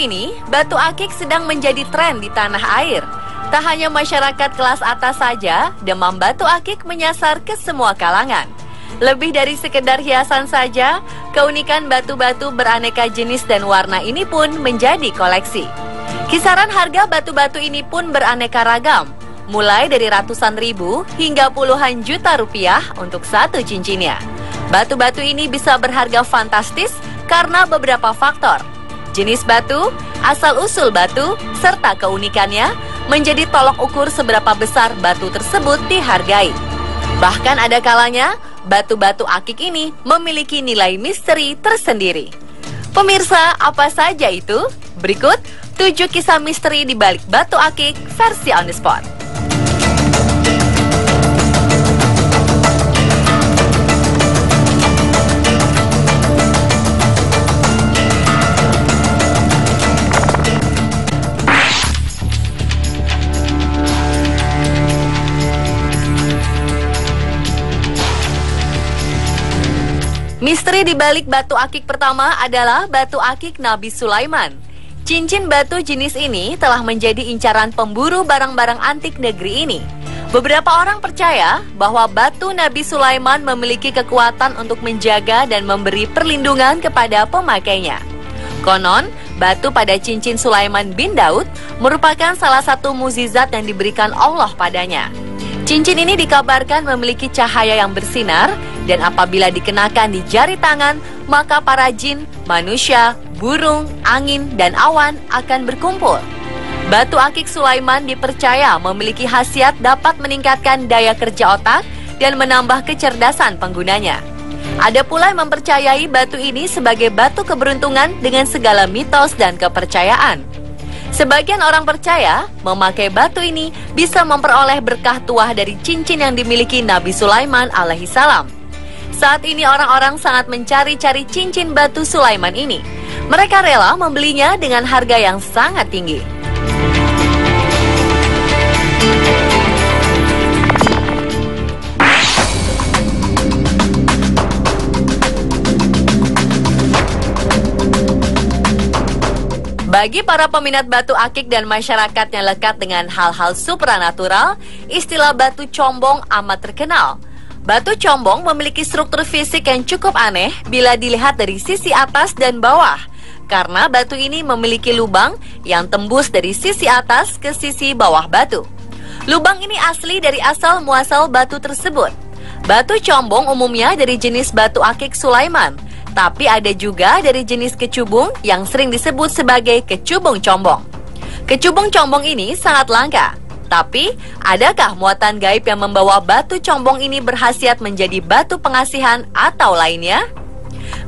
ini, batu akik sedang menjadi tren di tanah air. Tak hanya masyarakat kelas atas saja, demam batu akik menyasar ke semua kalangan. Lebih dari sekedar hiasan saja, keunikan batu-batu beraneka jenis dan warna ini pun menjadi koleksi. Kisaran harga batu-batu ini pun beraneka ragam, mulai dari ratusan ribu hingga puluhan juta rupiah untuk satu cincinnya. Batu-batu ini bisa berharga fantastis karena beberapa faktor. Jenis batu, asal-usul batu, serta keunikannya menjadi tolok ukur seberapa besar batu tersebut dihargai. Bahkan ada kalanya, batu-batu akik ini memiliki nilai misteri tersendiri. Pemirsa, apa saja itu? Berikut 7 kisah misteri di balik batu akik versi On The Spot. Misteri di balik batu akik pertama adalah batu akik Nabi Sulaiman. Cincin batu jenis ini telah menjadi incaran pemburu barang-barang antik negeri ini. Beberapa orang percaya bahwa batu Nabi Sulaiman memiliki kekuatan untuk menjaga dan memberi perlindungan kepada pemakainya. Konon, batu pada cincin Sulaiman bin Daud merupakan salah satu mukjizat yang diberikan Allah padanya. Cincin ini dikabarkan memiliki cahaya yang bersinar, dan apabila dikenakan di jari tangan, maka para jin, manusia, burung, angin, dan awan akan berkumpul. Batu akik Sulaiman dipercaya memiliki khasiat dapat meningkatkan daya kerja otak dan menambah kecerdasan penggunanya. Ada pula yang mempercayai batu ini sebagai batu keberuntungan dengan segala mitos dan kepercayaan. Sebagian orang percaya memakai batu ini bisa memperoleh berkah tuah dari cincin yang dimiliki Nabi Sulaiman alaihissalam. Saat ini orang-orang sangat mencari-cari cincin batu Sulaiman ini. Mereka rela membelinya dengan harga yang sangat tinggi. Bagi para peminat batu akik dan masyarakat yang lekat dengan hal-hal supranatural, istilah batu combong amat terkenal. Batu combong memiliki struktur fisik yang cukup aneh bila dilihat dari sisi atas dan bawah, karena batu ini memiliki lubang yang tembus dari sisi atas ke sisi bawah batu. Lubang ini asli dari asal muasal batu tersebut. Batu combong umumnya dari jenis batu akik Sulaiman, tapi ada juga dari jenis kecubung yang sering disebut sebagai kecubung combong. Kecubung combong ini sangat langka. Tapi, adakah muatan gaib yang membawa batu combong ini berkhasiat menjadi batu pengasihan atau lainnya?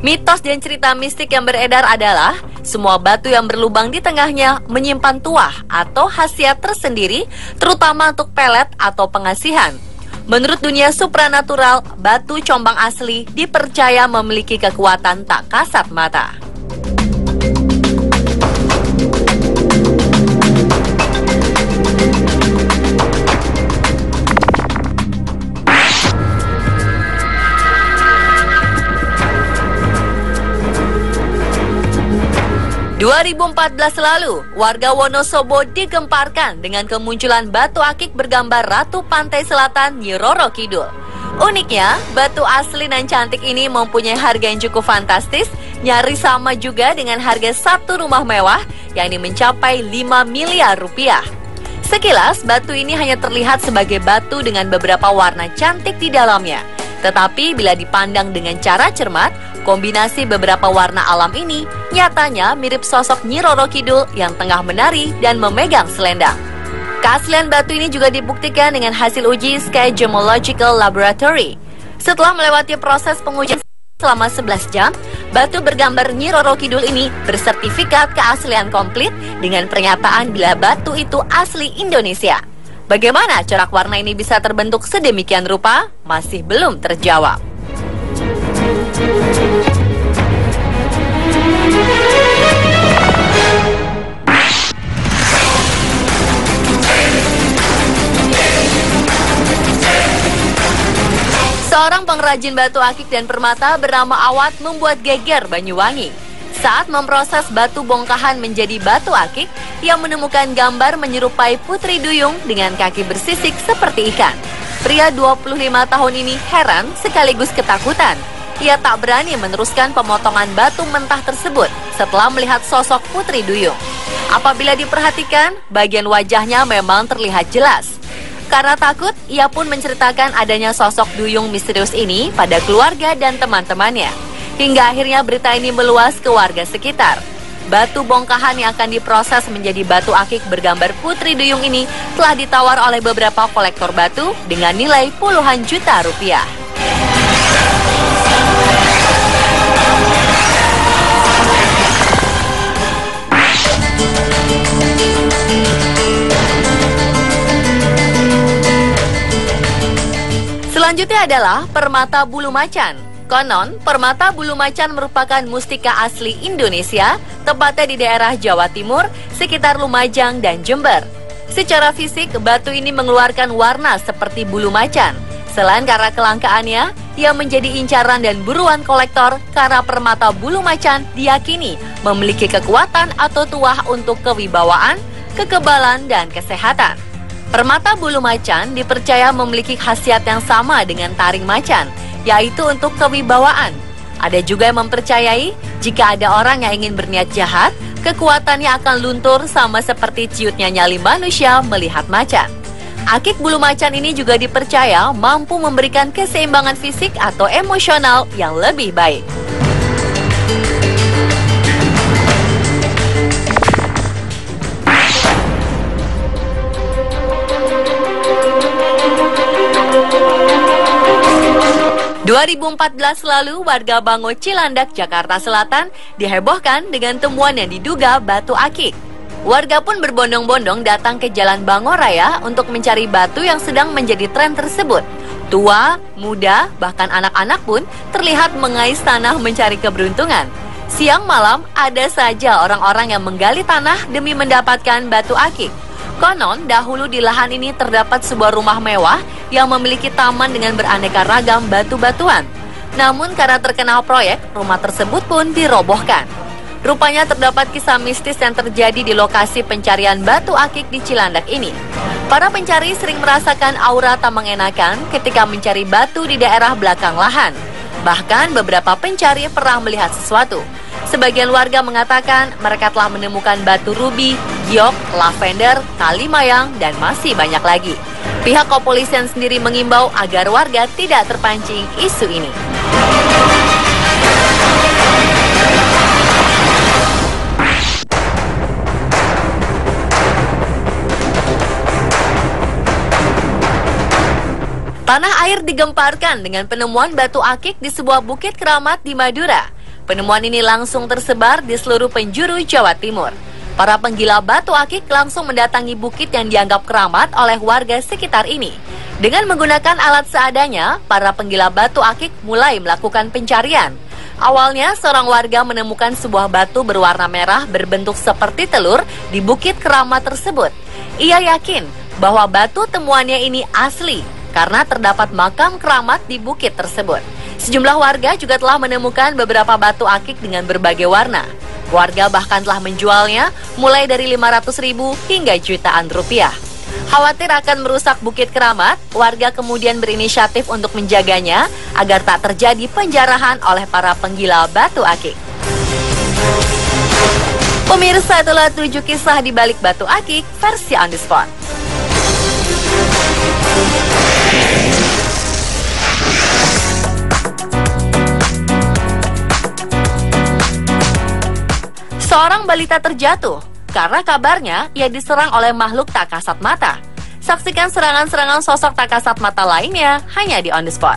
Mitos dan cerita mistik yang beredar adalah semua batu yang berlubang di tengahnya menyimpan tuah atau khasiat tersendiri, terutama untuk pelet atau pengasihan. Menurut dunia supranatural, batu combang asli dipercaya memiliki kekuatan tak kasat mata. ...2014 lalu, warga Wonosobo digemparkan dengan kemunculan batu akik bergambar Ratu Pantai Selatan Nyi Roro Kidul. Uniknya, batu asli dan cantik ini mempunyai harga yang cukup fantastis, nyaris sama juga dengan harga satu rumah mewah, yakni mencapai 5 miliar rupiah. Sekilas, batu ini hanya terlihat sebagai batu dengan beberapa warna cantik di dalamnya. Tetapi bila dipandang dengan cara cermat, kombinasi beberapa warna alam ini nyatanya mirip sosok Nyi Roro Kidul yang tengah menari dan memegang selendang. Keaslian batu ini juga dibuktikan dengan hasil uji Sky Gemological Laboratory. Setelah melewati proses pengujian selama 11 jam, batu bergambar Nyi Roro Kidul ini bersertifikat keaslian komplit dengan pernyataan bila batu itu asli Indonesia. Bagaimana corak warna ini bisa terbentuk sedemikian rupa? Masih belum terjawab. Seorang pengrajin batu akik dan permata bernama Awat membuat geger Banyuwangi. Saat memproses batu bongkahan menjadi batu akik, ia menemukan gambar menyerupai Putri Duyung dengan kaki bersisik seperti ikan. Pria 25 tahun ini heran sekaligus ketakutan. Ia tak berani meneruskan pemotongan batu mentah tersebut setelah melihat sosok Putri Duyung. Apabila diperhatikan, bagian wajahnya memang terlihat jelas. Karena takut, ia pun menceritakan adanya sosok Duyung misterius ini pada keluarga dan teman-temannya. Hingga akhirnya berita ini meluas ke warga sekitar. Batu bongkahan yang akan diproses menjadi batu akik bergambar Putri Duyung ini telah ditawar oleh beberapa kolektor batu dengan nilai puluhan juta rupiah. Selanjutnya adalah permata bulu macan. Konon, permata bulu macan merupakan mustika asli Indonesia, tepatnya di daerah Jawa Timur, sekitar Lumajang dan Jember. Secara fisik, batu ini mengeluarkan warna seperti bulu macan. Selain karena kelangkaannya, ia menjadi incaran dan buruan kolektor karena permata bulu macan diyakini memiliki kekuatan atau tuah untuk kewibawaan, kekebalan, dan kesehatan. Permata bulu macan dipercaya memiliki khasiat yang sama dengan taring macan, yaitu untuk kewibawaan. Ada juga yang mempercayai jika ada orang yang ingin berniat jahat, kekuatannya akan luntur sama seperti ciutnya nyali manusia melihat macan. Akik bulu macan ini juga dipercaya mampu memberikan keseimbangan fisik atau emosional yang lebih baik. ...2014 lalu, warga Bango Cilandak, Jakarta Selatan dihebohkan dengan temuan yang diduga batu akik. Warga pun berbondong-bondong datang ke Jalan Bango Raya untuk mencari batu yang sedang menjadi tren tersebut. Tua, muda, bahkan anak-anak pun terlihat mengais tanah mencari keberuntungan. Siang malam, ada saja orang-orang yang menggali tanah demi mendapatkan batu akik. Konon, dahulu di lahan ini terdapat sebuah rumah mewah yang memiliki taman dengan beraneka ragam batu-batuan. Namun karena terkena proyek, rumah tersebut pun dirobohkan. Rupanya terdapat kisah mistis yang terjadi di lokasi pencarian batu akik di Cilandak ini. Para pencari sering merasakan aura tak mengenakan ketika mencari batu di daerah belakang lahan. Bahkan beberapa pencari pernah melihat sesuatu. Sebagian warga mengatakan mereka telah menemukan batu rubi, giok, lavender, kalimayang, dan masih banyak lagi. Pihak kepolisian sendiri mengimbau agar warga tidak terpancing isu ini. Tanah air digemparkan dengan penemuan batu akik di sebuah bukit keramat di Madura. Penemuan ini langsung tersebar di seluruh penjuru Jawa Timur. Para penggila batu akik langsung mendatangi bukit yang dianggap keramat oleh warga sekitar ini. Dengan menggunakan alat seadanya, para penggila batu akik mulai melakukan pencarian. Awalnya, seorang warga menemukan sebuah batu berwarna merah berbentuk seperti telur di bukit keramat tersebut. Ia yakin bahwa batu temuannya ini asli karena terdapat makam keramat di bukit tersebut. Sejumlah warga juga telah menemukan beberapa batu akik dengan berbagai warna. Warga bahkan telah menjualnya mulai dari 500.000 hingga jutaan rupiah. Khawatir akan merusak bukit keramat, warga kemudian berinisiatif untuk menjaganya agar tak terjadi penjarahan oleh para penggila batu akik. Pemirsa, itulah 7 kisah di balik batu akik versi On The Spot. Seorang balita terjatuh karena kabarnya ia diserang oleh makhluk tak kasat mata. Saksikan serangan-serangan sosok tak kasat mata lainnya hanya di On The Spot.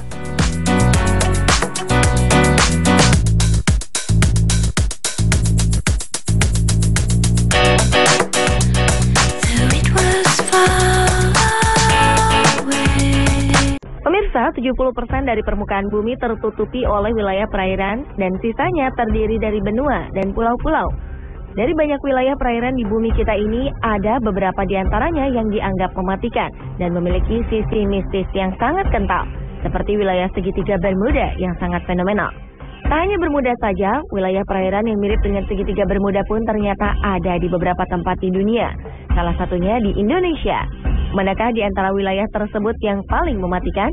Pemirsa, 70% dari permukaan bumi tertutupi oleh wilayah perairan dan sisanya terdiri dari benua dan pulau-pulau. Dari banyak wilayah perairan di bumi kita ini, ada beberapa di antaranya yang dianggap mematikan dan memiliki sisi mistis yang sangat kental, seperti wilayah segitiga Bermuda yang sangat fenomenal. Tak hanya Bermuda saja, wilayah perairan yang mirip dengan segitiga Bermuda pun ternyata ada di beberapa tempat di dunia. Salah satunya di Indonesia. Manakah di antara wilayah tersebut yang paling mematikan?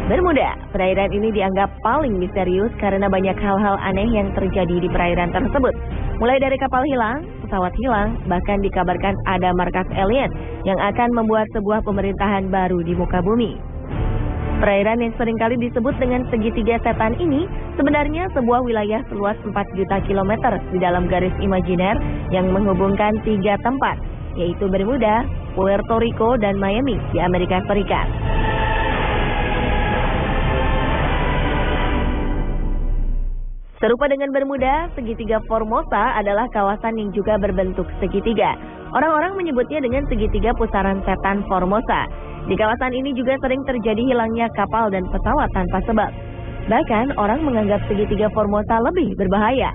Bermuda, perairan ini dianggap paling misterius karena banyak hal-hal aneh yang terjadi di perairan tersebut. Mulai dari kapal hilang, pesawat hilang, bahkan dikabarkan ada markas alien yang akan membuat sebuah pemerintahan baru di muka bumi. Perairan yang seringkali disebut dengan segitiga setan ini sebenarnya sebuah wilayah seluas 4 juta kilometer di dalam garis imajiner yang menghubungkan 3 tempat, yaitu Bermuda, Puerto Rico, dan Miami di Amerika Serikat. Serupa dengan Bermuda, segitiga Formosa adalah kawasan yang juga berbentuk segitiga. Orang-orang menyebutnya dengan segitiga pusaran setan Formosa. Di kawasan ini juga sering terjadi hilangnya kapal dan pesawat tanpa sebab. Bahkan orang menganggap segitiga Formosa lebih berbahaya.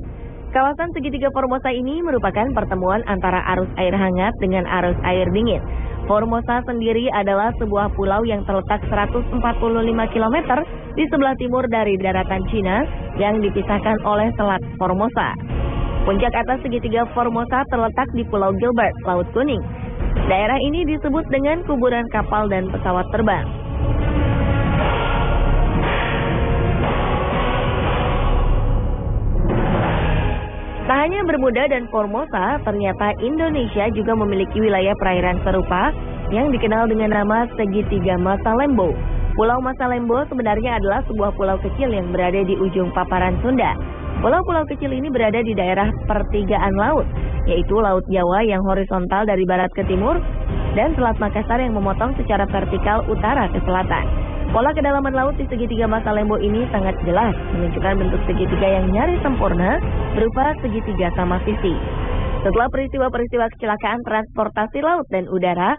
Kawasan segitiga Formosa ini merupakan pertemuan antara arus air hangat dengan arus air dingin. Formosa sendiri adalah sebuah pulau yang terletak 145 km di sebelah timur dari daratan Cina yang dipisahkan oleh Selat Formosa. Puncak atas segitiga Formosa terletak di Pulau Gilbert, Laut Kuning. Daerah ini disebut dengan kuburan kapal dan pesawat terbang. Tak hanya Bermuda dan Formosa, ternyata Indonesia juga memiliki wilayah perairan serupa yang dikenal dengan nama Segitiga Masalembo. Pulau Masalembo sebenarnya adalah sebuah pulau kecil yang berada di ujung paparan Sunda. Pulau-pulau kecil ini berada di daerah pertigaan laut, yaitu Laut Jawa yang horizontal dari barat ke timur dan Selat Makassar yang memotong secara vertikal utara ke selatan. Pola kedalaman laut di segitiga Masalembo ini sangat jelas, menunjukkan bentuk segitiga yang nyaris sempurna berupa segitiga sama sisi. Setelah peristiwa-peristiwa kecelakaan transportasi laut dan udara,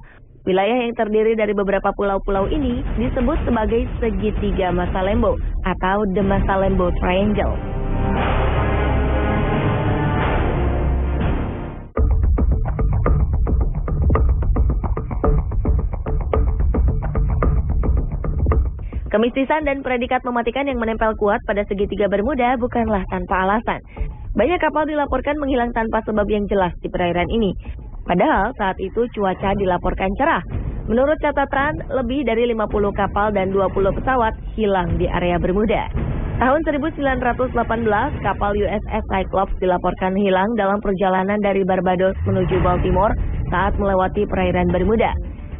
wilayah yang terdiri dari beberapa pulau-pulau ini disebut sebagai segitiga Masalembo atau The Masalembo Triangle. Kemistisan dan predikat mematikan yang menempel kuat pada segitiga Bermuda bukanlah tanpa alasan. Banyak kapal dilaporkan menghilang tanpa sebab yang jelas di perairan ini. Padahal saat itu cuaca dilaporkan cerah. Menurut catatan, lebih dari 50 kapal dan 20 pesawat hilang di area Bermuda. Tahun 1918, kapal USS Cyclops dilaporkan hilang dalam perjalanan dari Barbados menuju Baltimore saat melewati perairan Bermuda.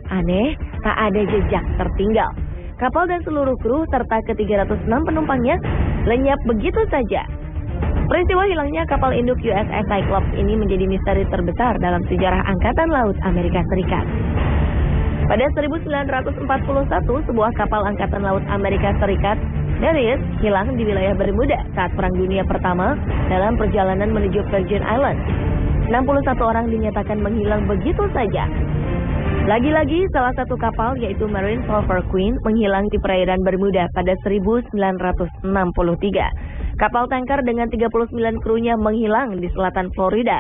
Aneh, tak ada jejak tertinggal. Kapal dan seluruh kru serta ke-306 penumpangnya lenyap begitu saja. Peristiwa hilangnya kapal induk USS Cyclops ini menjadi misteri terbesar dalam sejarah Angkatan Laut Amerika Serikat. Pada 1941, sebuah kapal Angkatan Laut Amerika Serikat, Darius, hilang di wilayah Bermuda saat Perang Dunia Pertama dalam perjalanan menuju Virgin Islands. 61 orang dinyatakan menghilang begitu saja. Lagi-lagi, salah satu kapal yaitu Marine Silver Queen menghilang di perairan Bermuda pada 1963. Kapal tanker dengan 39 krunya menghilang di selatan Florida.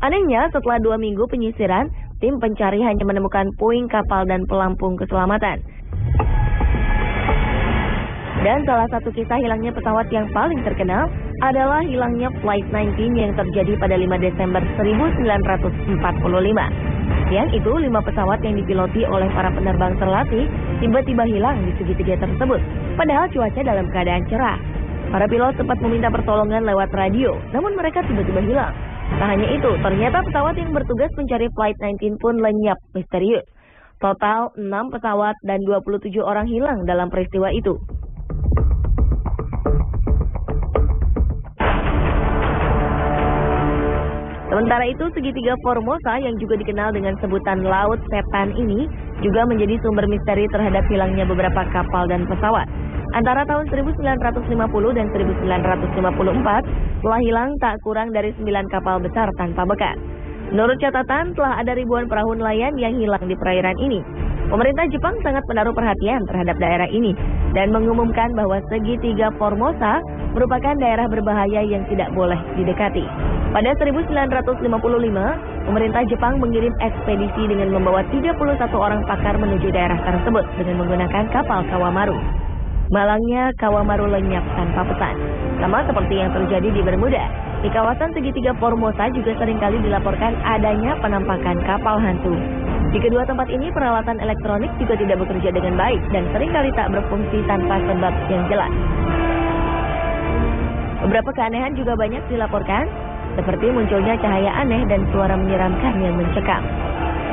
Anehnya, setelah 2 minggu penyisiran, tim pencari hanya menemukan puing kapal dan pelampung keselamatan. Dan salah satu kisah hilangnya pesawat yang paling terkenal adalah hilangnya Flight 19 yang terjadi pada 5 Desember 1945. Siang itu, 5 pesawat yang dipiloti oleh para penerbang terlatih tiba-tiba hilang di segitiga tersebut, padahal cuaca dalam keadaan cerah. Para pilot sempat meminta pertolongan lewat radio, namun mereka tiba-tiba hilang. Tak hanya itu, ternyata pesawat yang bertugas mencari Flight 19 pun lenyap misterius. Total 6 pesawat dan 27 orang hilang dalam peristiwa itu. Sementara itu, segitiga Formosa yang juga dikenal dengan sebutan Laut Setan ini juga menjadi sumber misteri terhadap hilangnya beberapa kapal dan pesawat. Antara tahun 1950 dan 1954, telah hilang tak kurang dari 9 kapal besar tanpa bekas. Menurut catatan, telah ada ribuan perahu nelayan yang hilang di perairan ini. Pemerintah Jepang sangat menaruh perhatian terhadap daerah ini dan mengumumkan bahwa segitiga Formosa merupakan daerah berbahaya yang tidak boleh didekati. Pada 1955, pemerintah Jepang mengirim ekspedisi dengan membawa 31 orang pakar menuju daerah tersebut dengan menggunakan kapal Kawamaru. Malangnya Kawamaru lenyap tanpa pesan, sama seperti yang terjadi di Bermuda. Di kawasan segitiga Formosa juga seringkali dilaporkan adanya penampakan kapal hantu. Di kedua tempat ini peralatan elektronik juga tidak bekerja dengan baik dan seringkali tak berfungsi tanpa sebab yang jelas. Beberapa keanehan juga banyak dilaporkan, seperti munculnya cahaya aneh dan suara menyeramkan yang mencekam.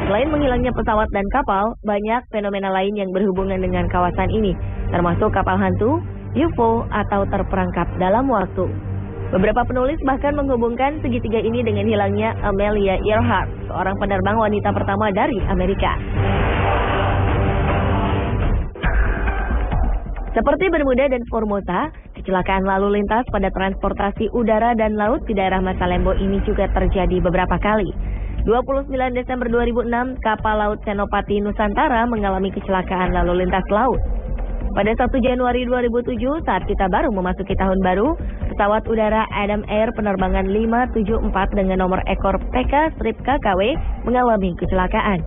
Selain menghilangnya pesawat dan kapal, banyak fenomena lain yang berhubungan dengan kawasan ini, termasuk kapal hantu, UFO, atau terperangkap dalam waktu. Beberapa penulis bahkan menghubungkan segitiga ini dengan hilangnya Amelia Earhart, seorang penerbang wanita pertama dari Amerika. Seperti Bermuda dan Formosa, kecelakaan lalu lintas pada transportasi udara dan laut di daerah Masalembo ini juga terjadi beberapa kali. 29 Desember 2006, kapal laut Senopati Nusantara mengalami kecelakaan lalu lintas laut. Pada 1 Januari 2007, saat kita baru memasuki tahun baru, pesawat udara Adam Air penerbangan 574 dengan nomor ekor PK-KKW mengalami kecelakaan.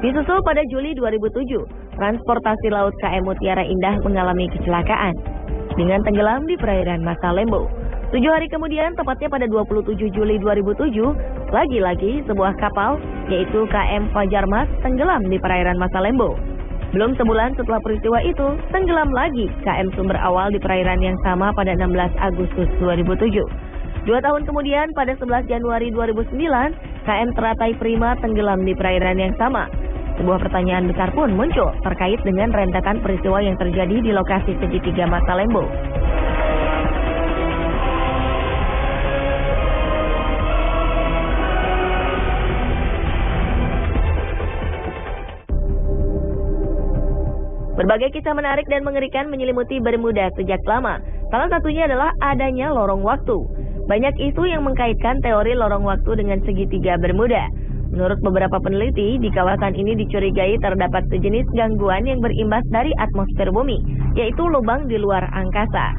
Disusul pada Juli 2007, transportasi laut KM Mutiara Indah mengalami kecelakaan dengan tenggelam di perairan Masalembo. 7 hari kemudian, tepatnya pada 27 Juli 2007, lagi-lagi sebuah kapal, yaitu KM Fajar Mas, tenggelam di perairan Masalembo. Belum sebulan setelah peristiwa itu, tenggelam lagi KM Sumber Awal di perairan yang sama pada 16 Agustus 2007. 2 tahun kemudian, pada 11 Januari 2009, KM Teratai Prima tenggelam di perairan yang sama. Sebuah pertanyaan besar pun muncul terkait dengan rentetan peristiwa yang terjadi di lokasi segitiga Masalembo. Berbagai kisah menarik dan mengerikan menyelimuti Bermuda sejak lama. Salah satunya adalah adanya lorong waktu. Banyak isu yang mengkaitkan teori lorong waktu dengan segitiga Bermuda. Menurut beberapa peneliti, di kawasan ini dicurigai terdapat sejenis gangguan yang berimbas dari atmosfer bumi, yaitu lubang di luar angkasa.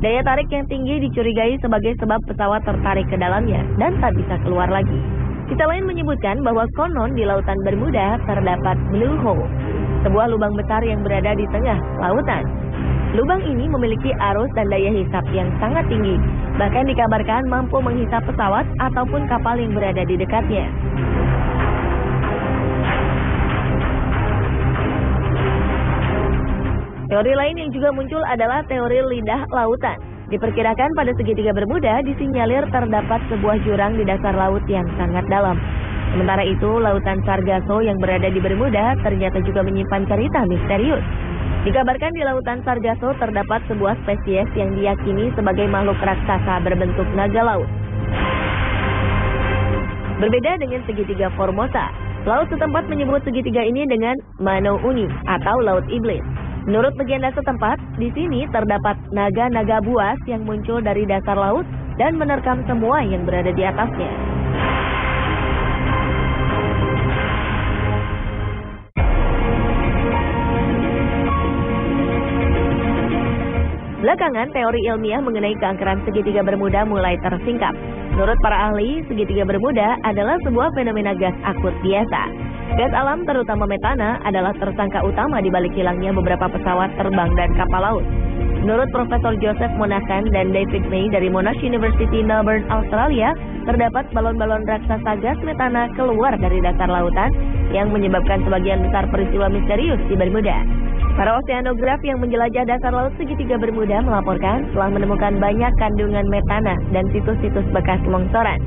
Daya tarik yang tinggi dicurigai sebagai sebab pesawat tertarik ke dalamnya dan tak bisa keluar lagi. Kisah lain menyebutkan bahwa konon di lautan Bermuda terdapat blue hole, sebuah lubang besar yang berada di tengah lautan. Lubang ini memiliki arus dan daya hisap yang sangat tinggi, bahkan dikabarkan mampu menghisap pesawat ataupun kapal yang berada di dekatnya. Teori lain yang juga muncul adalah teori lidah lautan. Diperkirakan pada segitiga Bermuda disinyalir terdapat sebuah jurang di dasar laut yang sangat dalam. Sementara itu, lautan Sargasso yang berada di Bermuda ternyata juga menyimpan cerita misterius. Dikabarkan di lautan Sargasso terdapat sebuah spesies yang diyakini sebagai makhluk raksasa berbentuk naga laut. Berbeda dengan segitiga Formosa, laut setempat menyebut segitiga ini dengan Mano Uni atau Laut Iblis. Menurut legenda setempat, di sini terdapat naga-naga buas yang muncul dari dasar laut dan menerkam semua yang berada di atasnya. Belakangan, teori ilmiah mengenai keangkeran segitiga Bermuda mulai tersingkap. Menurut para ahli, segitiga Bermuda adalah sebuah fenomena gas akut biasa. Gas alam terutama metana adalah tersangka utama di balik hilangnya beberapa pesawat terbang dan kapal laut. Menurut Profesor Joseph Monahan dan David May dari Monash University Melbourne, Australia, terdapat balon-balon raksasa gas metana keluar dari dasar lautan yang menyebabkan sebagian besar peristiwa misterius di Bermuda. Para oseanograf yang menjelajah dasar laut segitiga Bermuda melaporkan telah menemukan banyak kandungan metana dan situs-situs bekas longsoran.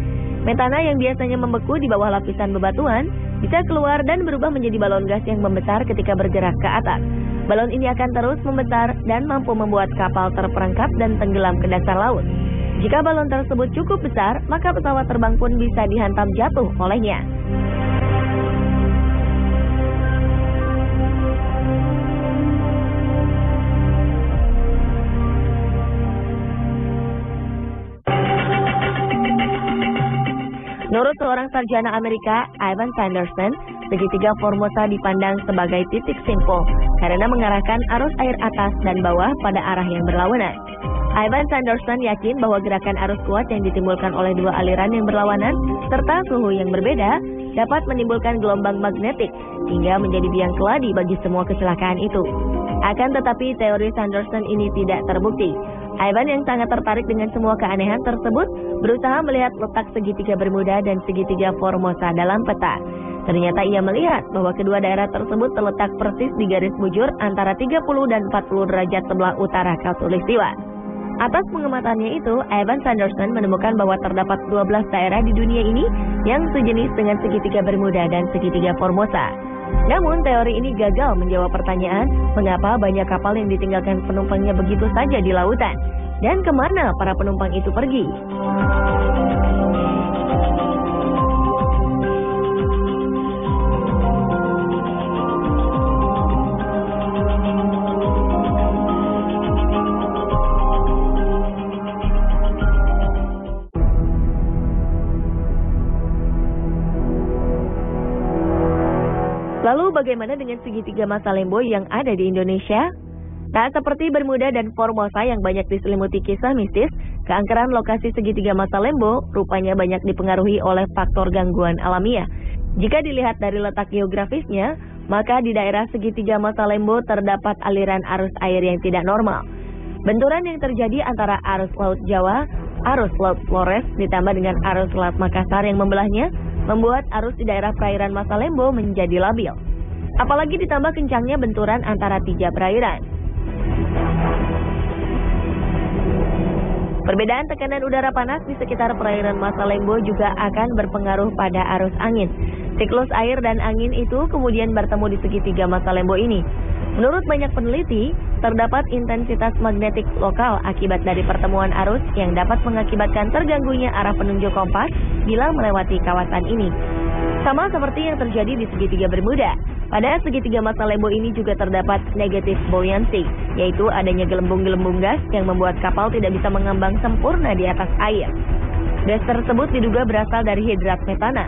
Metana yang biasanya membeku di bawah lapisan bebatuan bisa keluar dan berubah menjadi balon gas yang membesar ketika bergerak ke atas. Balon ini akan terus membesar dan mampu membuat kapal terperangkap dan tenggelam ke dasar laut. Jika balon tersebut cukup besar, maka pesawat terbang pun bisa dihantam jatuh olehnya. Menurut seorang sarjana Amerika, Ivan Sanderson, segitiga Formosa dipandang sebagai titik simpul karena mengarahkan arus air atas dan bawah pada arah yang berlawanan. Ivan Sanderson yakin bahwa gerakan arus kuat yang ditimbulkan oleh dua aliran yang berlawanan serta suhu yang berbeda dapat menimbulkan gelombang magnetik hingga menjadi biang keladi bagi semua kecelakaan itu. Akan tetapi teori Sanderson ini tidak terbukti. Ivan yang sangat tertarik dengan semua keanehan tersebut berusaha melihat letak segitiga Bermuda dan segitiga Formosa dalam peta. Ternyata ia melihat bahwa kedua daerah tersebut terletak persis di garis bujur antara 30 dan 40 derajat sebelah utara Khatulistiwa. Atas pengamatannya itu, Ivan Sanderson menemukan bahwa terdapat 12 daerah di dunia ini yang sejenis dengan segitiga Bermuda dan segitiga Formosa. Namun teori ini gagal menjawab pertanyaan mengapa banyak kapal yang ditinggalkan penumpangnya begitu saja di lautan dan kemana para penumpang itu pergi. Lalu bagaimana dengan segitiga Masalembo yang ada di Indonesia? Tak seperti Bermuda dan Formosa yang banyak diselimuti kisah mistis, keangkeran lokasi segitiga Masalembo rupanya banyak dipengaruhi oleh faktor gangguan alamiah. Jika dilihat dari letak geografisnya, maka di daerah segitiga Masalembo terdapat aliran arus air yang tidak normal. Benturan yang terjadi antara arus Laut Jawa, arus Laut Flores ditambah dengan arus Laut Makassar yang membelahnya, membuat arus di daerah perairan Masalembo menjadi labil. Apalagi ditambah kencangnya benturan antara tiga perairan. Perbedaan tekanan udara panas di sekitar perairan Masalembo juga akan berpengaruh pada arus angin. Siklus air dan angin itu kemudian bertemu di segitiga Masalembo ini. Menurut banyak peneliti, terdapat intensitas magnetik lokal akibat dari pertemuan arus yang dapat mengakibatkan terganggunya arah penunjuk kompas bila melewati kawasan ini. Sama seperti yang terjadi di segitiga Bermuda. Pada segitiga Masalembo ini juga terdapat negative buoyancy, yaitu adanya gelembung-gelembung gas yang membuat kapal tidak bisa mengambang sempurna di atas air. Gas tersebut diduga berasal dari hidrat metana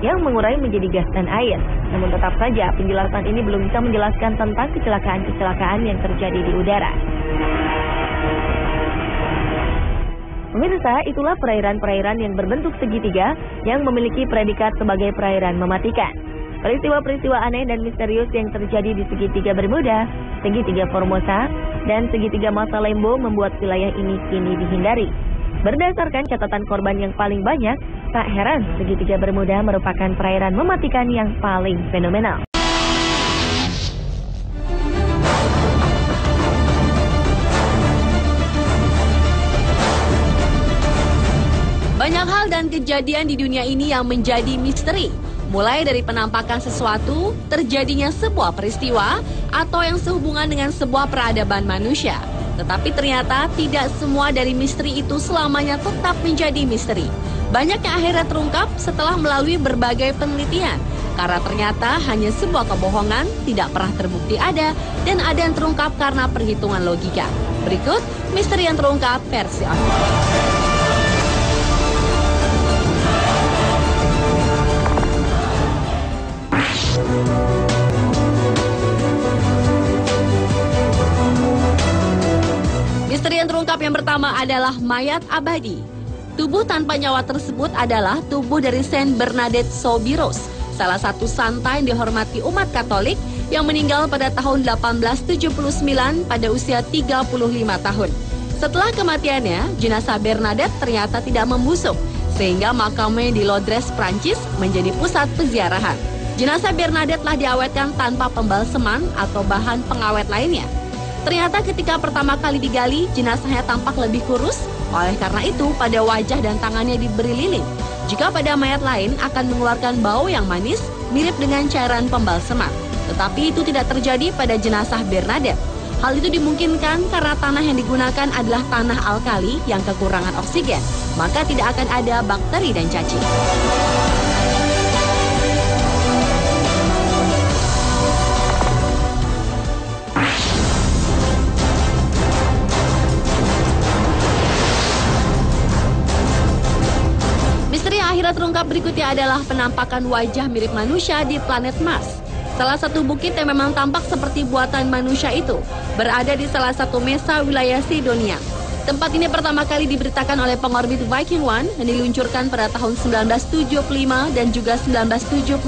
yang mengurai menjadi gas dan air. Namun tetap saja penjelasan ini belum bisa menjelaskan tentang kecelakaan-kecelakaan yang terjadi di udara. Pemirsa, itulah perairan-perairan yang berbentuk segitiga yang memiliki predikat sebagai perairan mematikan. Peristiwa-peristiwa aneh dan misterius yang terjadi di segitiga Bermuda, segitiga Formosa, dan segitiga Masalembo membuat wilayah ini kini dihindari. Berdasarkan catatan korban yang paling banyak, tak heran segitiga Bermuda merupakan perairan mematikan yang paling fenomenal. Banyak hal dan kejadian di dunia ini yang menjadi misteri. Mulai dari penampakan sesuatu, terjadinya sebuah peristiwa, atau yang sehubungan dengan sebuah peradaban manusia. Tetapi ternyata tidak semua dari misteri itu selamanya tetap menjadi misteri. Banyak yang akhirnya terungkap setelah melalui berbagai penelitian. Karena ternyata hanya sebuah kebohongan, tidak pernah terbukti ada, dan ada yang terungkap karena perhitungan logika. Berikut, misteri yang terungkap versi Oscar. Misteri yang terungkap yang pertama adalah mayat abadi. Tubuh tanpa nyawa tersebut adalah tubuh dari Saint Bernadette Soubirous, salah satu santa yang dihormati umat Katolik yang meninggal pada tahun 1879 pada usia 35 tahun. Setelah kematiannya, jenazah Bernadette ternyata tidak membusuk, sehingga makamnya di Londres, Prancis menjadi pusat peziarahan. Jenazah Bernadette telah diawetkan tanpa pembalseman atau bahan pengawet lainnya. Ternyata ketika pertama kali digali, jenazahnya tampak lebih kurus. Oleh karena itu, pada wajah dan tangannya diberi lilin. Jika pada mayat lain akan mengeluarkan bau yang manis, mirip dengan cairan pembalseman. Tetapi itu tidak terjadi pada jenazah Bernadette. Hal itu dimungkinkan karena tanah yang digunakan adalah tanah alkali yang kekurangan oksigen. Maka tidak akan ada bakteri dan cacing. akhirnya terungkap berikutnya adalah penampakan wajah mirip manusia di planet Mars. Salah satu bukit yang memang tampak seperti buatan manusia itu berada di salah satu mesa wilayah Sidonia. Tempat ini pertama kali diberitakan oleh pengorbit Viking 1 yang diluncurkan pada tahun 1975 dan juga 1976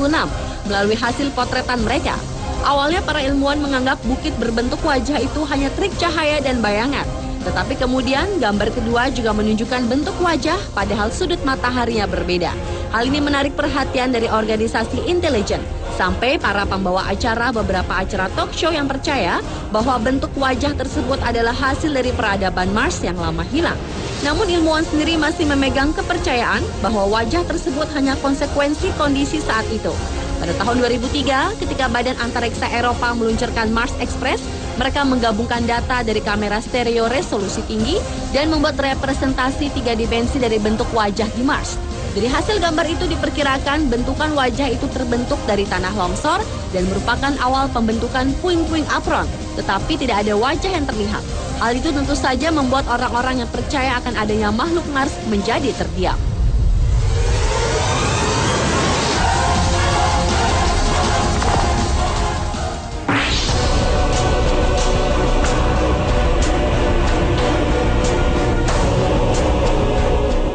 melalui hasil potretan mereka. Awalnya para ilmuwan menganggap bukit berbentuk wajah itu hanya trik cahaya dan bayangan. Tetapi kemudian gambar kedua juga menunjukkan bentuk wajah padahal sudut mataharinya berbeda. Hal ini menarik perhatian dari organisasi intelijen. Sampai para pembawa acara beberapa acara talk show yang percaya bahwa bentuk wajah tersebut adalah hasil dari peradaban Mars yang lama hilang. Namun ilmuwan sendiri masih memegang kepercayaan bahwa wajah tersebut hanya konsekuensi kondisi saat itu. Pada tahun 2003, ketika Badan Antariksa Eropa meluncurkan Mars Express, mereka menggabungkan data dari kamera stereo resolusi tinggi dan membuat representasi 3 dimensi dari bentuk wajah di Mars. Dari hasil gambar itu diperkirakan bentukan wajah itu terbentuk dari tanah longsor dan merupakan awal pembentukan puing-puing apron, tetapi tidak ada wajah yang terlihat. Hal itu tentu saja membuat orang-orang yang percaya akan adanya makhluk Mars menjadi terdiam.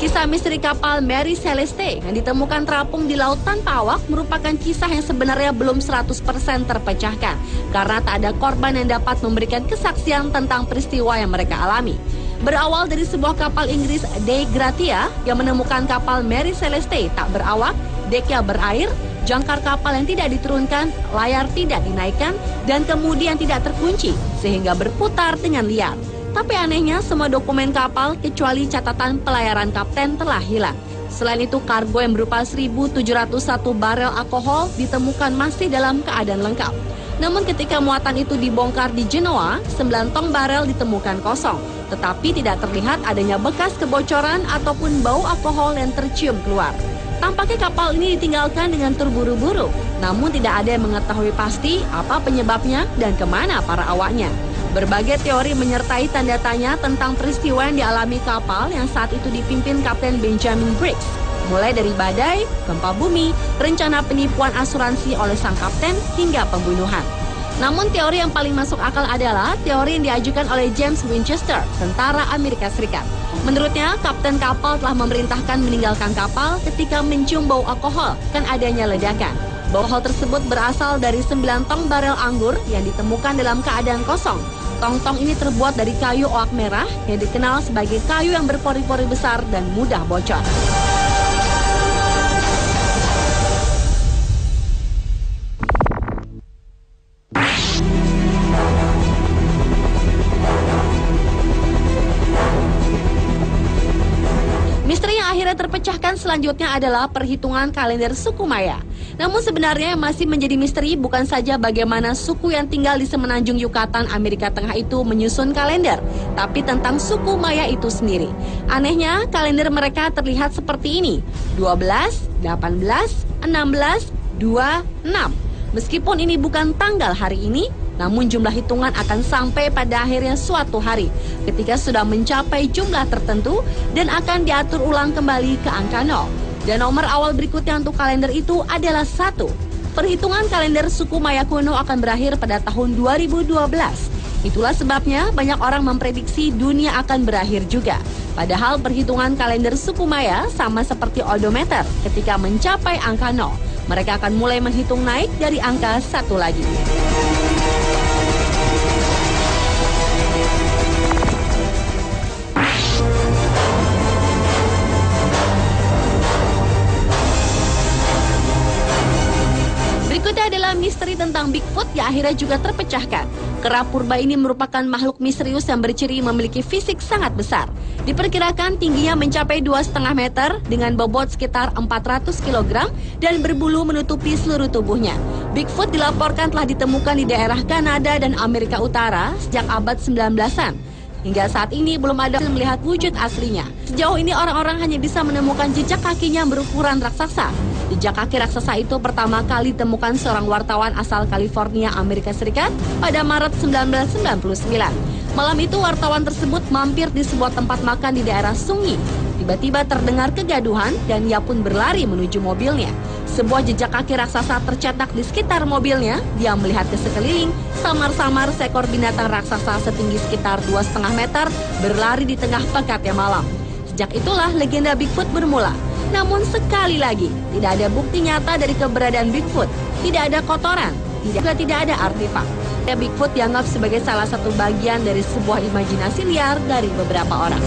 Kisah misteri kapal Mary Celeste yang ditemukan terapung di laut tanpa awak merupakan kisah yang sebenarnya belum 100% terpecahkan karena tak ada korban yang dapat memberikan kesaksian tentang peristiwa yang mereka alami. Berawal dari sebuah kapal Inggris De Gratia yang menemukan kapal Mary Celeste tak berawak, deknya berair, jangkar kapal yang tidak diturunkan, layar tidak dinaikkan, dan kemudian tidak terkunci sehingga berputar dengan liar. Tapi anehnya semua dokumen kapal kecuali catatan pelayaran kapten telah hilang. Selain itu kargo yang berupa 1.701 barel alkohol ditemukan masih dalam keadaan lengkap. Namun ketika muatan itu dibongkar di Genoa, 9 tong barel ditemukan kosong. Tetapi tidak terlihat adanya bekas kebocoran ataupun bau alkohol yang tercium keluar. Tampaknya kapal ini ditinggalkan dengan terburu-buru. Namun tidak ada yang mengetahui pasti apa penyebabnya dan kemana para awaknya. Berbagai teori menyertai tanda tanya tentang peristiwa yang dialami kapal yang saat itu dipimpin Kapten Benjamin Briggs. Mulai dari badai, gempa bumi, rencana penipuan asuransi oleh sang kapten, hingga pembunuhan. Namun teori yang paling masuk akal adalah teori yang diajukan oleh James Winchester, tentara Amerika Serikat. Menurutnya, kapten kapal telah memerintahkan meninggalkan kapal ketika mencium bau alkohol dan adanya ledakan. Bau alkohol tersebut berasal dari 9 tong barel anggur yang ditemukan dalam keadaan kosong. Tong-tong ini terbuat dari kayu oak merah yang dikenal sebagai kayu yang berpori-pori besar dan mudah bocor. Misteri yang akhirnya terpecahkan selanjutnya adalah perhitungan kalender suku Maya. Namun sebenarnya yang masih menjadi misteri bukan saja bagaimana suku yang tinggal di semenanjung Yucatan, Amerika Tengah itu menyusun kalender, tapi tentang suku Maya itu sendiri. Anehnya, kalender mereka terlihat seperti ini: 12, 18, 16, 2, 6. Meskipun ini bukan tanggal hari ini, namun jumlah hitungan akan sampai pada akhirnya suatu hari ketika sudah mencapai jumlah tertentu dan akan diatur ulang kembali ke angka 0. Dan nomor awal berikutnya untuk kalender itu adalah 1. Perhitungan kalender suku Maya kuno akan berakhir pada tahun 2012. Itulah sebabnya banyak orang memprediksi dunia akan berakhir juga. Padahal perhitungan kalender suku Maya sama seperti odometer ketika mencapai angka 0. Mereka akan mulai menghitung naik dari angka 1 lagi. Berikutnya adalah misteri tentang Bigfoot yang akhirnya juga terpecahkan. Kera purba ini merupakan makhluk misterius yang berciri memiliki fisik sangat besar. Diperkirakan tingginya mencapai 2,5 meter dengan bobot sekitar 400 kg dan berbulu menutupi seluruh tubuhnya. Bigfoot dilaporkan telah ditemukan di daerah Kanada dan Amerika Utara sejak abad 19-an. Hingga saat ini belum ada yang melihat wujud aslinya. Sejauh ini orang-orang hanya bisa menemukan jejak kakinya yang berukuran raksasa. Jejak kaki raksasa itu pertama kali ditemukan seorang wartawan asal California, Amerika Serikat pada Maret 1999. Malam itu wartawan tersebut mampir di sebuah tempat makan di daerah Sungi. Tiba-tiba terdengar kegaduhan dan ia pun berlari menuju mobilnya. Sebuah jejak kaki raksasa tercetak di sekitar mobilnya. Dia melihat ke sekeliling, samar-samar seekor binatang raksasa setinggi sekitar 2,5 meter berlari di tengah pekatnya malam. Sejak itulah legenda Bigfoot bermula. Namun sekali lagi, tidak ada bukti nyata dari keberadaan Bigfoot. Tidak ada kotoran, juga tidak ada artefak. Bigfoot dianggap sebagai salah satu bagian dari sebuah imajinasi liar dari beberapa orang.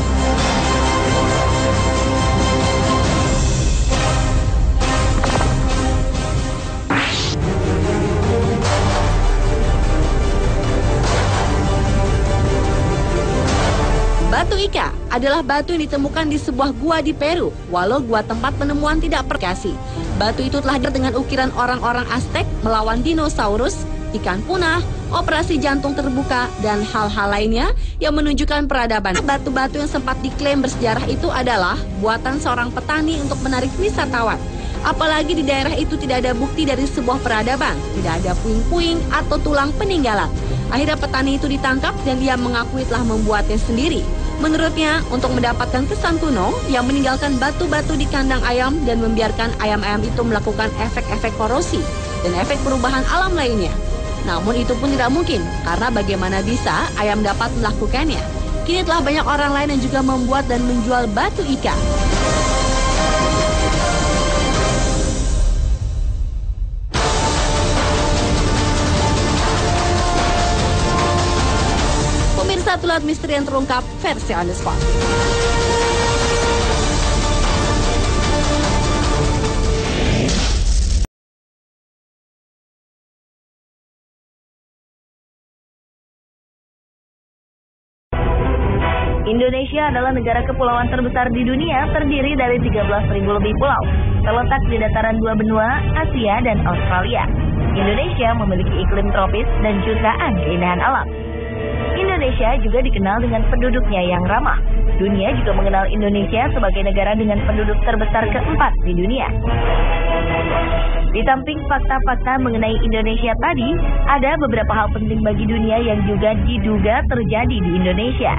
Batu Ica adalah batu yang ditemukan di sebuah gua di Peru, walau gua tempat penemuan tidak perkasi. Batu itu telah dengan ukiran orang-orang Aztec melawan dinosaurus, ikan punah, operasi jantung terbuka, dan hal-hal lainnya yang menunjukkan peradaban. Batu-batu yang sempat diklaim bersejarah itu adalah buatan seorang petani untuk menarik wisatawan. Apalagi di daerah itu tidak ada bukti dari sebuah peradaban, tidak ada puing-puing atau tulang peninggalan. Akhirnya petani itu ditangkap dan dia mengakui telah membuatnya sendiri. Menurutnya, untuk mendapatkan kesan kuno, ia meninggalkan batu-batu di kandang ayam dan membiarkan ayam-ayam itu melakukan efek-efek korosi dan efek perubahan alam lainnya. Namun itu pun tidak mungkin, karena bagaimana bisa ayam dapat melakukannya? Kini telah banyak orang lain yang juga membuat dan menjual batu Ica. Pemirsa, itulah misteri yang terungkap versi On The Spot. Indonesia adalah negara kepulauan terbesar di dunia, terdiri dari 13.000 lebih pulau. Terletak di dataran dua benua, Asia dan Australia. Indonesia memiliki iklim tropis dan jutaan keindahan alam. Indonesia juga dikenal dengan penduduknya yang ramah. Dunia juga mengenal Indonesia sebagai negara dengan penduduk terbesar keempat di dunia. Di samping fakta-fakta mengenai Indonesia tadi, ada beberapa hal penting bagi dunia yang juga diduga terjadi di Indonesia.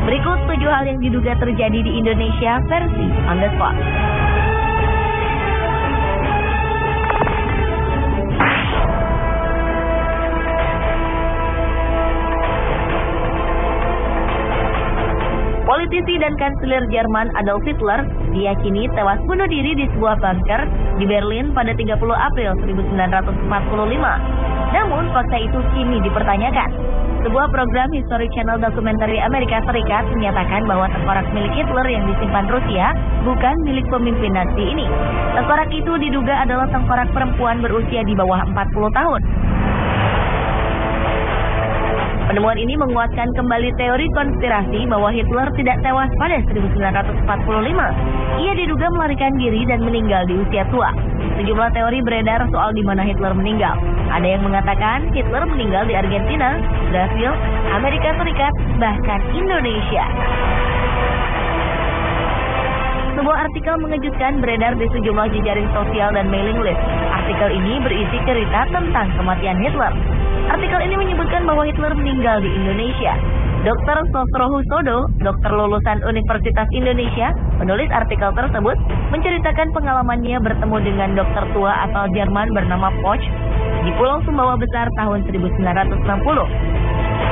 Berikut 7 hal yang diduga terjadi di Indonesia versi On The Spot. Politisi dan kanselir Jerman Adolf Hitler diyakini tewas bunuh diri di sebuah bunker di Berlin pada 30 April 1945. Namun fakta itu kini dipertanyakan. Sebuah program History Channel dokumenter Amerika Serikat menyatakan bahwa tengkorak milik Hitler yang disimpan Rusia bukan milik pemimpin Nazi ini. Tengkorak itu diduga adalah tengkorak perempuan berusia di bawah 40 tahun. Penemuan ini menguatkan kembali teori konspirasi bahwa Hitler tidak tewas pada 1945. Ia diduga melarikan diri dan meninggal di usia tua. Sejumlah teori beredar soal di mana Hitler meninggal. Ada yang mengatakan Hitler meninggal di Argentina, Brasil, Amerika Serikat, bahkan Indonesia. Sebuah artikel mengejutkan beredar di sejumlah jejaring sosial dan mailing list. Artikel ini berisi cerita tentang kematian Hitler. Artikel ini menyebutkan bahwa Hitler meninggal di Indonesia. Dr. Sosrohusodo, dokter lulusan Universitas Indonesia, penulis artikel tersebut, menceritakan pengalamannya bertemu dengan dokter tua asal Jerman bernama Poch di Pulau Sumbawa Besar tahun 1960.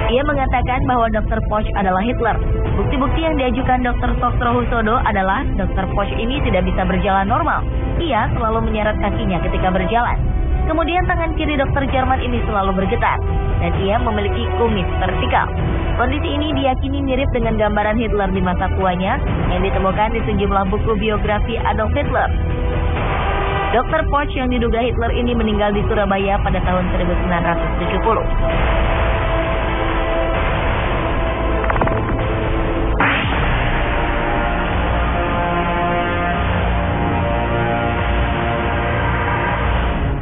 Ia mengatakan bahwa Dr. Poch adalah Hitler. Bukti-bukti yang diajukan Dr. Sosrohusodo adalah Dr. Poch ini tidak bisa berjalan normal. Ia selalu menyeret kakinya ketika berjalan. Kemudian tangan kiri dokter Jerman ini selalu bergetar, dan ia memiliki kumis vertikal. Kondisi ini diyakini mirip dengan gambaran Hitler di masa tuanya yang ditemukan di sejumlah buku biografi Adolf Hitler. Dr. Poch yang diduga Hitler ini meninggal di Surabaya pada tahun 1970.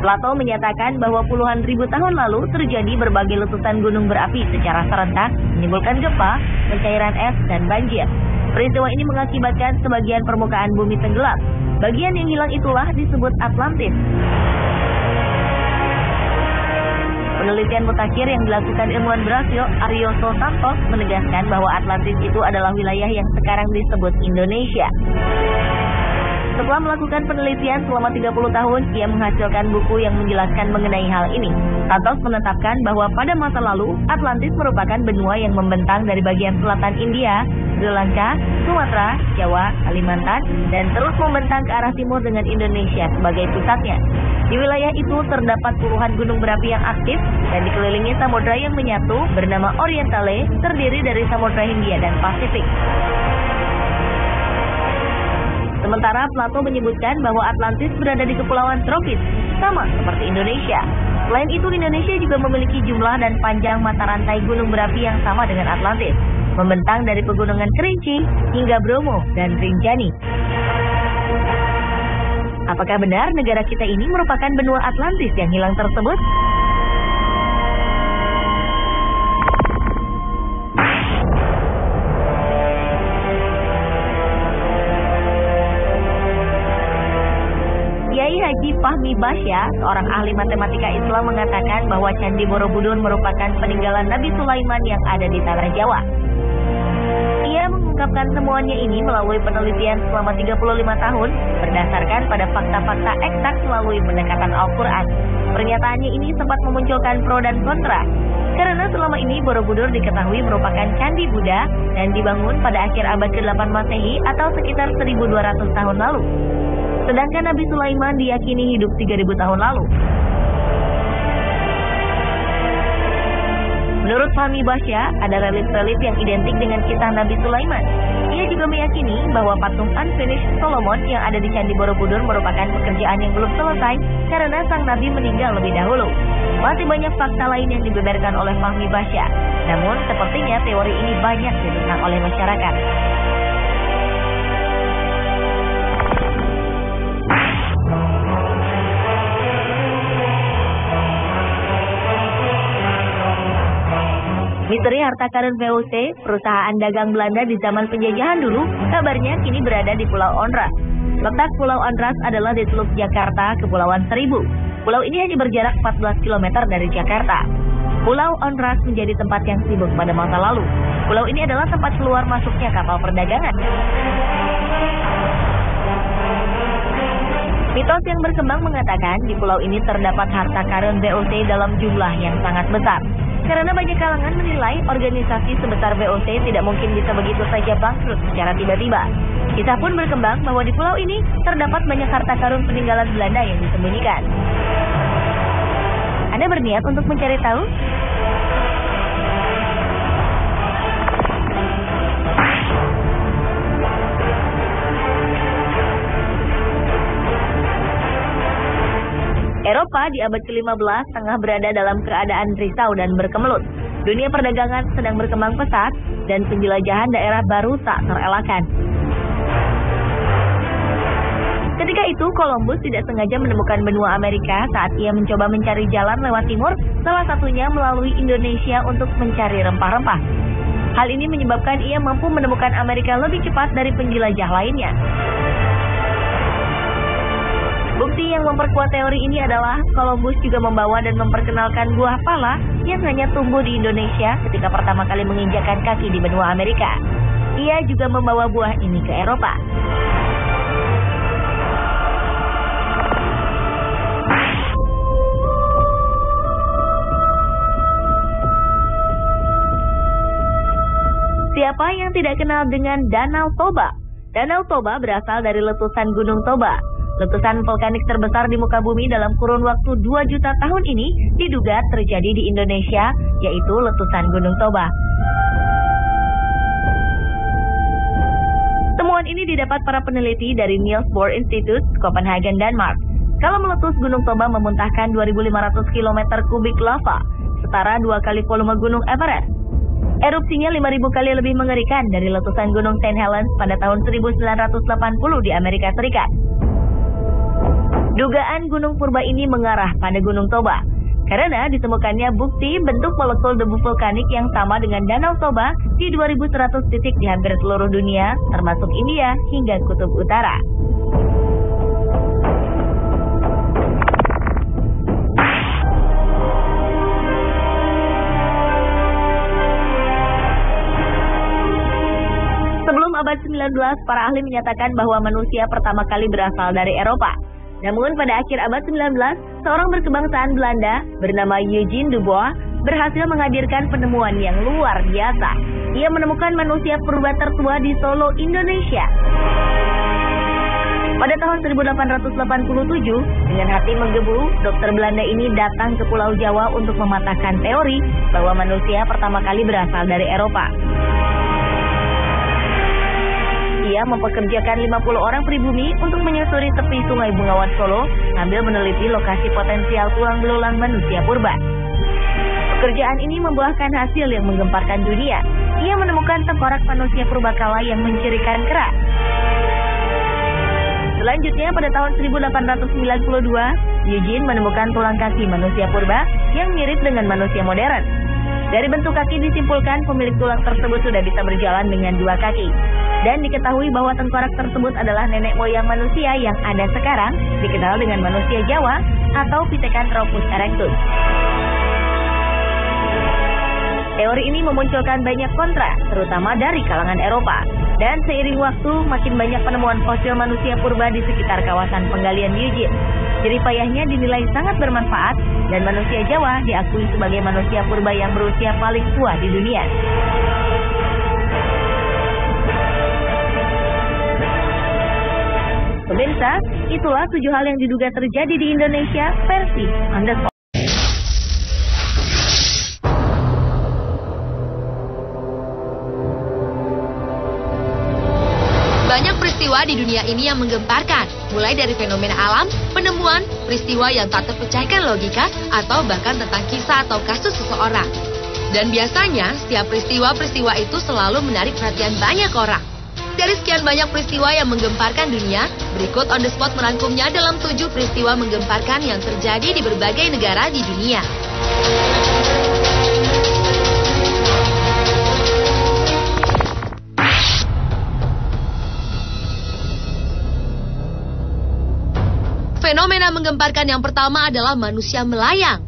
Plato menyatakan bahwa puluhan ribu tahun lalu terjadi berbagai letusan gunung berapi secara serentak, menimbulkan gempa, pencairan es, dan banjir. Peristiwa ini mengakibatkan sebagian permukaan bumi tenggelam. Bagian yang hilang itulah disebut Atlantis. Penelitian mutakhir yang dilakukan ilmuwan Brasil, Arioso Santos, menegaskan bahwa Atlantis itu adalah wilayah yang sekarang disebut Indonesia. Setelah melakukan penelitian selama 30 tahun, ia menghasilkan buku yang menjelaskan mengenai hal ini. Santos menetapkan bahwa pada masa lalu, Atlantis merupakan benua yang membentang dari bagian selatan India, Sri Lanka, Sumatera, Jawa, Kalimantan, dan terus membentang ke arah timur dengan Indonesia sebagai pusatnya. Di wilayah itu terdapat puluhan gunung berapi yang aktif dan dikelilingi samudra yang menyatu bernama Orientale, terdiri dari Samudra Hindia dan Pasifik. Sementara Plato menyebutkan bahwa Atlantis berada di kepulauan tropis, sama seperti Indonesia. Selain itu, Indonesia juga memiliki jumlah dan panjang mata rantai gunung berapi yang sama dengan Atlantis, membentang dari pegunungan Kerinci hingga Bromo dan Rinjani. Apakah benar negara kita ini merupakan benua Atlantis yang hilang tersebut? Kiai Haji Fahmi Basya, seorang ahli matematika Islam, mengatakan bahwa Candi Borobudur merupakan peninggalan Nabi Sulaiman yang ada di tanah Jawa. Ia mengungkapkan temuannya ini melalui penelitian selama 35 tahun berdasarkan pada fakta-fakta eksak melalui pendekatan Al-Quran. Pernyataannya ini sempat memunculkan pro dan kontra, karena selama ini Borobudur diketahui merupakan candi Buddha dan dibangun pada akhir abad ke-8 Masehi atau sekitar 1200 tahun lalu. Sedangkan Nabi Sulaiman diyakini hidup 3000 tahun lalu. Menurut Fahmi Basya, ada relief-relief yang identik dengan kisah Nabi Sulaiman. Ia juga meyakini bahwa patung Unfinished Solomon yang ada di Candi Borobudur merupakan pekerjaan yang belum selesai karena sang Nabi meninggal lebih dahulu. Masih banyak fakta lain yang dibeberkan oleh Fahmi Basya. Namun, sepertinya teori ini banyak ditentang oleh masyarakat. Misteri harta karun VOC, perusahaan dagang Belanda di zaman penjajahan dulu, kabarnya kini berada di Pulau Onrus. Letak Pulau Onrus adalah di Teluk Jakarta, Kepulauan Seribu. Pulau ini hanya berjarak 14 km dari Jakarta. Pulau Onrus menjadi tempat yang sibuk pada masa lalu. Pulau ini adalah tempat keluar masuknya kapal perdagangan. Mitos yang berkembang mengatakan di pulau ini terdapat harta karun VOC dalam jumlah yang sangat besar. Karena banyak kalangan menilai organisasi sebesar VOC tidak mungkin bisa begitu saja bangkrut secara tiba-tiba. Kisah pun berkembang bahwa di pulau ini terdapat banyak harta karun peninggalan Belanda yang disembunyikan. Anda berniat untuk mencari tahu? Eropa di abad ke-15 tengah berada dalam keadaan risau dan berkemelut. Dunia perdagangan sedang berkembang pesat dan penjelajahan daerah baru tak terelakkan. Ketika itu, Columbus tidak sengaja menemukan benua Amerika saat ia mencoba mencari jalan lewat timur, salah satunya melalui Indonesia untuk mencari rempah-rempah. Hal ini menyebabkan ia mampu menemukan Amerika lebih cepat dari penjelajah lainnya. Bukti yang memperkuat teori ini adalah Columbus juga membawa dan memperkenalkan buah pala yang hanya tumbuh di Indonesia ketika pertama kali menginjakkan kaki di benua Amerika. Ia juga membawa buah ini ke Eropa. Siapa yang tidak kenal dengan Danau Toba? Danau Toba berasal dari letusan Gunung Toba. Letusan vulkanik terbesar di muka bumi dalam kurun waktu 2 juta tahun ini diduga terjadi di Indonesia, yaitu letusan Gunung Toba. Temuan ini didapat para peneliti dari Niels Bohr Institute, Copenhagen, Denmark. Kalau meletus, Gunung Toba memuntahkan 2.500 km kubik lava, setara 2 kali volume Gunung Everest. Erupsinya 5.000 kali lebih mengerikan dari letusan Gunung St. Helens pada tahun 1980 di Amerika Serikat. Dugaan gunung purba ini mengarah pada Gunung Toba, karena ditemukannya bukti bentuk molekul debu vulkanik yang sama dengan Danau Toba di 2.100 titik di hampir seluruh dunia, termasuk India hingga Kutub Utara. para ahli menyatakan bahwa manusia pertama kali berasal dari Eropa. Namun pada akhir abad 19, seorang berkebangsaan Belanda bernama Eugene Dubois berhasil menghadirkan penemuan yang luar biasa. Ia menemukan manusia purba tertua di Solo, Indonesia. Pada tahun 1887, dengan hati menggebu, dokter Belanda ini datang ke Pulau Jawa untuk mematahkan teori bahwa manusia pertama kali berasal dari Eropa. Ia mempekerjakan 50 orang pribumi untuk menyusuri tepi Sungai Bengawan Solo sambil meneliti lokasi potensial tulang belulang manusia purba. Pekerjaan ini membuahkan hasil yang menggemparkan dunia. Ia menemukan tengkorak manusia purbakala yang mencirikan kerak. Selanjutnya pada tahun 1892, Eugene menemukan tulang kaki manusia purba yang mirip dengan manusia modern. Dari bentuk kaki disimpulkan pemilik tulang tersebut sudah bisa berjalan dengan 2 kaki. Dan diketahui bahwa tengkorak tersebut adalah nenek moyang manusia yang ada sekarang, dikenal dengan manusia Jawa atau Pithecanthropus erectus. Teori ini memunculkan banyak kontra, terutama dari kalangan Eropa. Dan seiring waktu, makin banyak penemuan fosil manusia purba di sekitar kawasan penggalian Eugene. Jeripayahnya dinilai sangat bermanfaat, dan manusia Jawa diakui sebagai manusia purba yang berusia paling tua di dunia. Pemirsa, itulah 7 hal yang diduga terjadi di Indonesia versi On The Spot. Banyak peristiwa di dunia ini yang menggemparkan, mulai dari fenomena alam, penemuan, peristiwa yang tak terpecahkan logika, atau bahkan tentang kisah atau kasus seseorang. Dan biasanya, setiap peristiwa-peristiwa itu selalu menarik perhatian banyak orang. Dari sekian banyak peristiwa yang menggemparkan dunia, berikut On The Spot merangkumnya dalam 7 peristiwa menggemparkan yang terjadi di berbagai negara di dunia. Fenomena menggemparkan yang pertama adalah manusia melayang.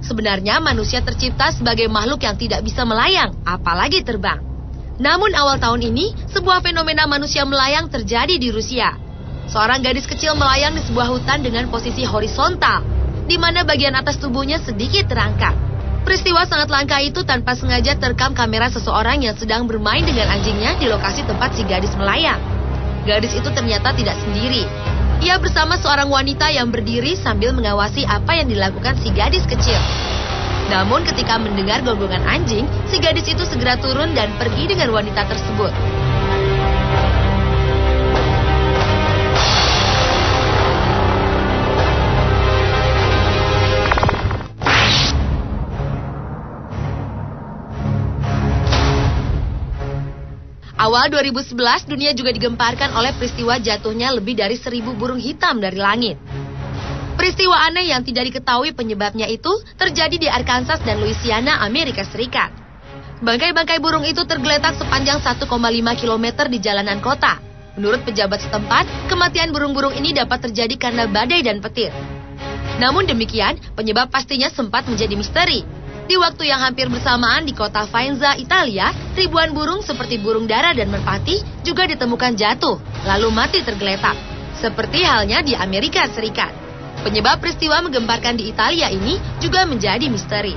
Sebenarnya manusia tercipta sebagai makhluk yang tidak bisa melayang, apalagi terbang. Namun awal tahun ini, sebuah fenomena manusia melayang terjadi di Rusia. Seorang gadis kecil melayang di sebuah hutan dengan posisi horizontal, di mana bagian atas tubuhnya sedikit terangkat. Peristiwa sangat langka itu tanpa sengaja terekam kamera seseorang yang sedang bermain dengan anjingnya di lokasi tempat si gadis melayang. Gadis itu ternyata tidak sendiri. Ia bersama seorang wanita yang berdiri sambil mengawasi apa yang dilakukan si gadis kecil. Namun ketika mendengar gonggongan anjing, si gadis itu segera turun dan pergi dengan wanita tersebut. Awal 2011, dunia juga digemparkan oleh peristiwa jatuhnya lebih dari 1.000 burung hitam dari langit. Peristiwa aneh yang tidak diketahui penyebabnya itu terjadi di Arkansas dan Louisiana, Amerika Serikat. Bangkai-bangkai burung itu tergeletak sepanjang 1,5 km di jalanan kota. Menurut pejabat setempat, kematian burung-burung ini dapat terjadi karena badai dan petir. Namun demikian, penyebab pastinya sempat menjadi misteri. Di waktu yang hampir bersamaan di kota Faenza, Italia, ribuan burung seperti burung dara dan merpati juga ditemukan jatuh, lalu mati tergeletak. Seperti halnya di Amerika Serikat. Penyebab peristiwa menggemparkan di Italia ini juga menjadi misteri.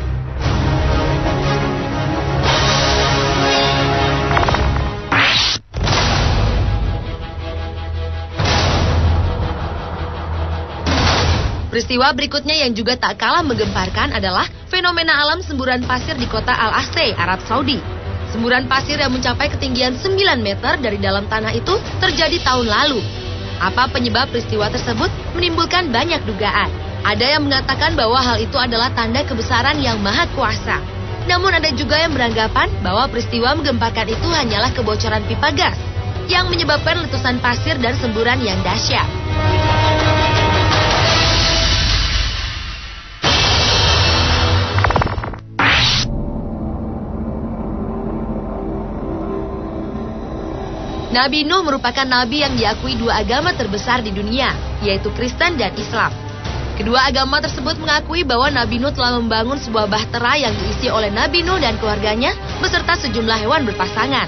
Peristiwa berikutnya yang juga tak kalah menggemparkan adalah fenomena alam semburan pasir di kota Al-Aqsa, Arab Saudi. Semburan pasir yang mencapai ketinggian 9 meter dari dalam tanah itu terjadi tahun lalu. Apa penyebab peristiwa tersebut menimbulkan banyak dugaan. Ada yang mengatakan bahwa hal itu adalah tanda kebesaran yang maha kuasa. Namun ada juga yang beranggapan bahwa peristiwa menggemparkan itu hanyalah kebocoran pipa gas yang menyebabkan letusan pasir dan semburan yang dahsyat. Nabi Nuh merupakan nabi yang diakui 2 agama terbesar di dunia, yaitu Kristen dan Islam. Kedua agama tersebut mengakui bahwa Nabi Nuh telah membangun sebuah bahtera yang diisi oleh Nabi Nuh dan keluarganya beserta sejumlah hewan berpasangan.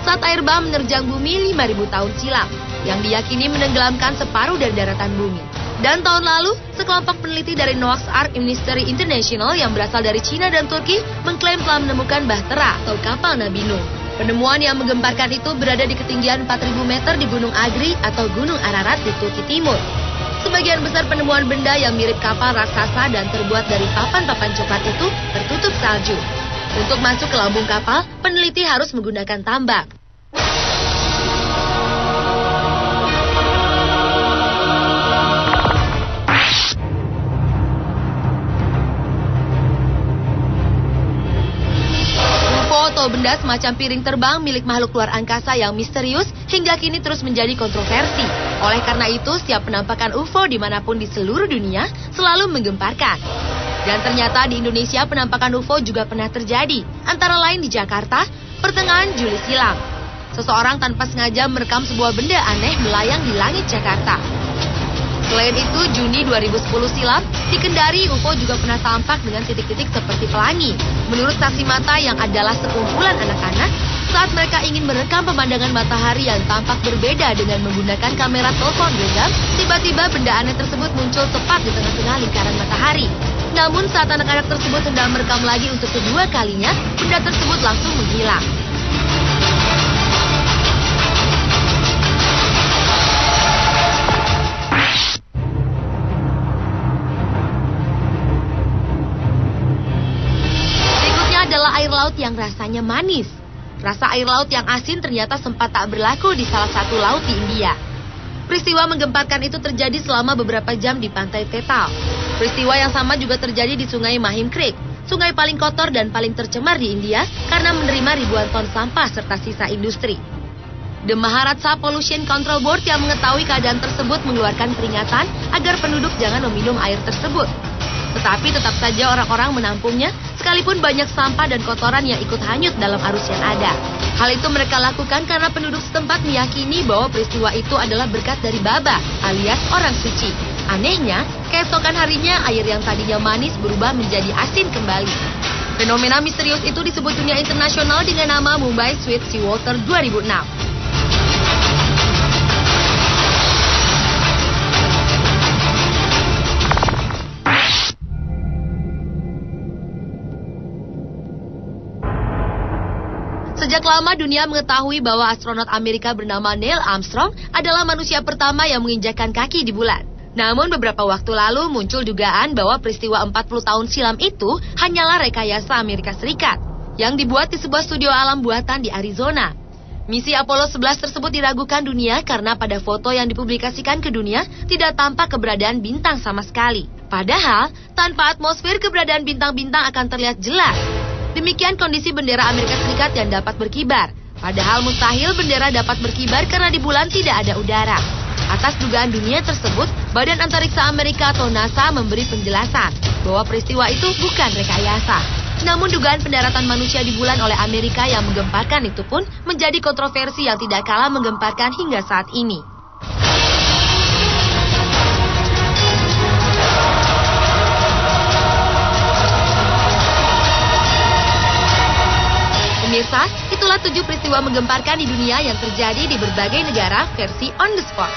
saat air bah menerjang bumi 5.000 tahun silam, yang diyakini menenggelamkan separuh dari daratan bumi. Dan tahun lalu, sekelompok peneliti dari Noah's Ark Ministry International yang berasal dari Cina dan Turki mengklaim telah menemukan bahtera atau kapal Nabi Nuh. Penemuan yang menggemparkan itu berada di ketinggian 4.000 meter di Gunung Agri atau Gunung Ararat di Turki Timur. Sebagian besar penemuan benda yang mirip kapal raksasa dan terbuat dari papan-papan coklat itu tertutup salju. Untuk masuk ke lambung kapal, peneliti harus menggunakan tambang. Atau benda semacam piring terbang milik makhluk luar angkasa yang misterius hingga kini terus menjadi kontroversi. Oleh karena itu, setiap penampakan UFO dimanapun di seluruh dunia selalu menggemparkan. Dan ternyata di Indonesia penampakan UFO juga pernah terjadi, antara lain di Jakarta, pertengahan Juli silam. Seseorang tanpa sengaja merekam sebuah benda aneh melayang di langit Jakarta. Selain itu, Juni 2010 silam, di Kendari UFO juga pernah tampak dengan titik-titik seperti pelangi. Menurut saksi mata yang adalah sekumpulan anak-anak, saat mereka ingin merekam pemandangan matahari yang tampak berbeda dengan menggunakan kamera telepon genggam, tiba-tiba benda aneh tersebut muncul tepat di tengah-tengah lingkaran matahari. Namun saat anak-anak tersebut hendak merekam lagi untuk kedua kalinya, benda tersebut langsung menghilang. Adalah air laut yang rasanya manis. Rasa air laut yang asin ternyata sempat tak berlaku di salah satu laut di India. Peristiwa menggemparkan itu terjadi selama beberapa jam di pantai Tetal. Peristiwa yang sama juga terjadi di Sungai Mahim Creek, sungai paling kotor dan paling tercemar di India karena menerima ribuan ton sampah serta sisa industri. The Maharashtra Pollution Control Board yang mengetahui keadaan tersebut mengeluarkan peringatan agar penduduk jangan meminum air tersebut. Tetapi tetap saja orang-orang menampungnya, sekalipun banyak sampah dan kotoran yang ikut hanyut dalam arus yang ada. Hal itu mereka lakukan karena penduduk setempat meyakini bahwa peristiwa itu adalah berkat dari Baba, alias orang suci. Anehnya, keesokan harinya air yang tadinya manis berubah menjadi asin kembali. Fenomena misterius itu disebut dunia internasional dengan nama Mumbai Sweet Seawater 2006. Sejak lama dunia mengetahui bahwa astronot Amerika bernama Neil Armstrong adalah manusia pertama yang menginjakkan kaki di bulan. Namun beberapa waktu lalu muncul dugaan bahwa peristiwa 40 tahun silam itu hanyalah rekayasa Amerika Serikat yang dibuat di sebuah studio alam buatan di Arizona. Misi Apollo 11 tersebut diragukan dunia karena pada foto yang dipublikasikan ke dunia tidak tampak keberadaan bintang sama sekali. Padahal, tanpa atmosfer keberadaan bintang-bintang akan terlihat jelas. Demikian kondisi bendera Amerika Serikat yang dapat berkibar. Padahal mustahil bendera dapat berkibar karena di bulan tidak ada udara. Atas dugaan dunia tersebut, Badan Antariksa Amerika atau NASA memberi penjelasan bahwa peristiwa itu bukan rekayasa. Namun dugaan pendaratan manusia di bulan oleh Amerika yang menggemparkan itu pun menjadi kontroversi yang tidak kalah menggemparkan hingga saat ini. Pemirsa, itulah 7 peristiwa menggemparkan di dunia yang terjadi di berbagai negara versi on the spot.